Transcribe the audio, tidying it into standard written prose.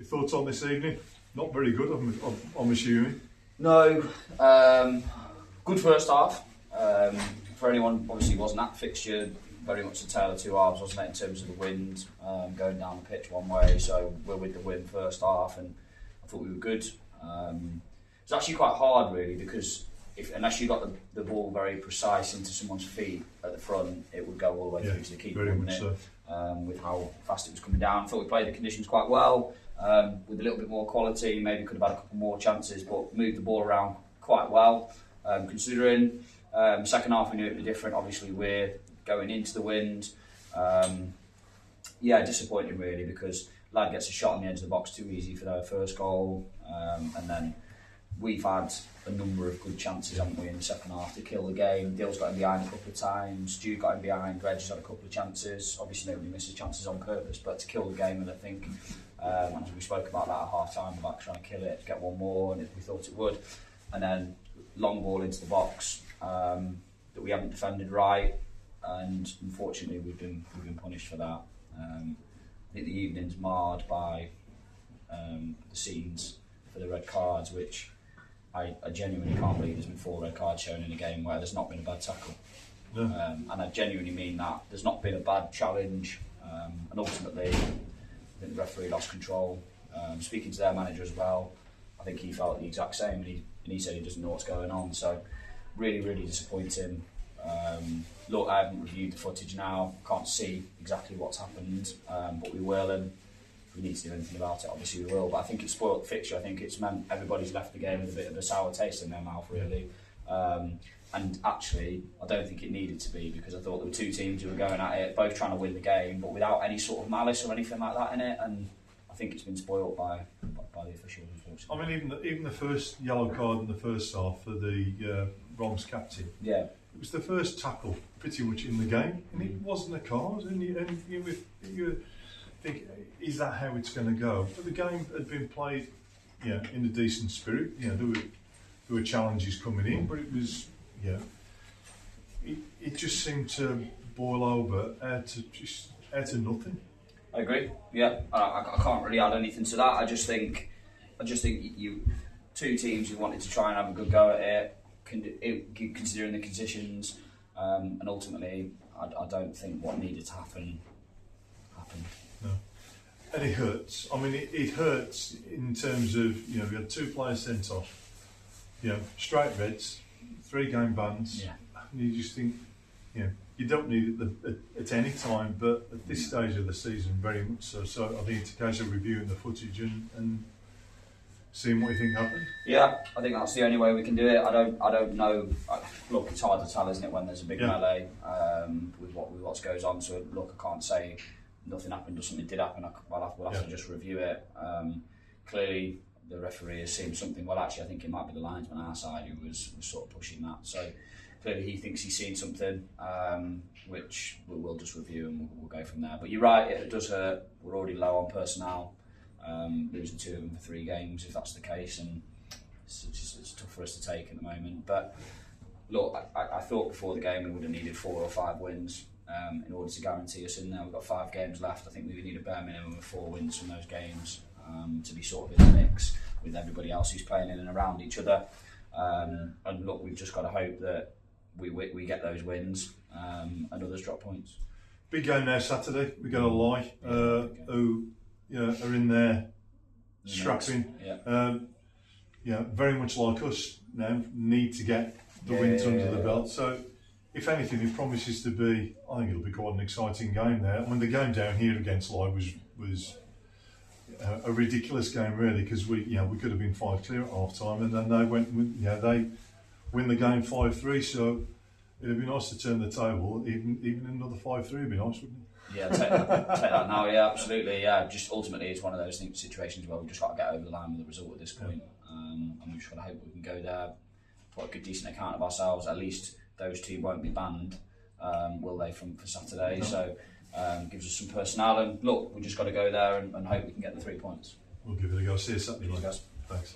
Your thoughts on this evening? Not very good, I'm assuming. No, good first half. For anyone obviously wasn't at the fixture, very much a tale of two halves, wasn't it, in terms of the wind going down the pitch one way. So we're with the wind first half, and I thought we were good. It's actually quite hard really, because unless you got the ball very precise into someone's feet at the front, it would go all the way through to the keeper, wouldn't it? So. With how fast it was coming down. I thought we played the conditions quite well, with a little bit more quality, maybe could have had a couple more chances, but moved the ball around quite well, considering. Second half we knew it would be different, obviously we're going into the wind. Disappointing really, because lad gets a shot on the edge of the box too easy for their first goal, and then we've had a number of good chances, haven't we, in the second half to kill the game. Dill's got him behind a couple of times, Stu got him behind, Reg has had a couple of chances. Obviously nobody misses chances on purpose, but to kill the game, and I think, as we spoke about that at half time, about trying to kill it, get one more, and we thought it would. And then long ball into the box that we haven't defended right, and unfortunately we've been punished for that. I think the evening's marred by the scenes for the red cards, which I genuinely can't believe there's been 4 red cards shown in a game where there's not been a bad tackle. No. And I genuinely mean that. There's not been a bad challenge, and ultimately I think the referee lost control. Speaking to their manager as well, I think he felt the exact same, and he said he doesn't know what's going on. So really, really disappointing. Look, I haven't reviewed the footage now, can't see exactly what's happened, but we will, and if we need to do anything about it, obviously we will. But I think it's spoiled the fixture. I think it's meant everybody's left the game with a bit of a sour taste in their mouth, really. And actually, I don't think it needed to be, because I thought there were 2 teams who were going at it, both trying to win the game, but without any sort of malice or anything like that in it. And I think it's been spoiled by the officials, unfortunately. I mean, even the first yellow card in the first half for the Roms captain. Yeah. It was the first tackle pretty much in the game, and it wasn't a card. And you think, is that how it's going to go? But the game had been played, in a decent spirit. There were challenges coming in, but it was, it just seemed to boil over out to nothing. I agree. Yeah, I can't really add anything to that. I just think you 2 teams who wanted to try and have a good go at it, considering the conditions, and ultimately, I don't think what needed to happen happened. No. And it hurts. I mean, it hurts in terms of, we had 2 players sent off, straight reds, 3 game bans. Yeah. And you just think, you don't need it at any time, but at this stage of the season, very much so. So I think it's a case of reviewing the footage and seeing what you think happened. Yeah, I think that's the only way we can do it. I don't know. Look, it's hard to tell, isn't it, when there's a big melee with what goes on. So look, I can't say nothing happened or something did happen. We'll have to just review it. Clearly, the referee has seen something. Well, actually, I think it might be the linesman on our side who was sort of pushing that. So clearly, he thinks he's seen something, which we'll just review and we'll go from there. But you're right, it does hurt. We're already low on personnel. Losing 2 of them for 3 games, if that's the case, and it's tough for us to take at the moment. But look, I thought before the game we would have needed 4 or 5 wins in order to guarantee us in there. We've got 5 games left. I think we would need a bare minimum of 4 wins from those games to be sort of in the mix with everybody else who's playing in and around each other. And look, we've just got to hope that we get those wins and others drop points. Big game now Saturday. We've got a lie who are in there scrapping. Very much like us now, need to get the wins under the belt. So if anything, it promises to be, I think it'll be quite an exciting game there. I mean, the game down here against Lye was a ridiculous game really, because we could have been 5 clear at half time, and then they they win the game 5-3. So it'd be nice to turn the table. Even another 5-3 would be nice, wouldn't it? Yeah, take that now. Yeah, absolutely. Yeah, just ultimately, it's one of those situations where we've just got to get over the line with the result at this point, and we've just got to hope we can go there, put a good, decent account of ourselves. At least those 2 won't be banned, will they, for Saturday? No. So gives us some personnel, and look, we've just got to go there and hope we can get the 3 points. We'll give it a go. See you Saturday. Cheers, guys. Thanks.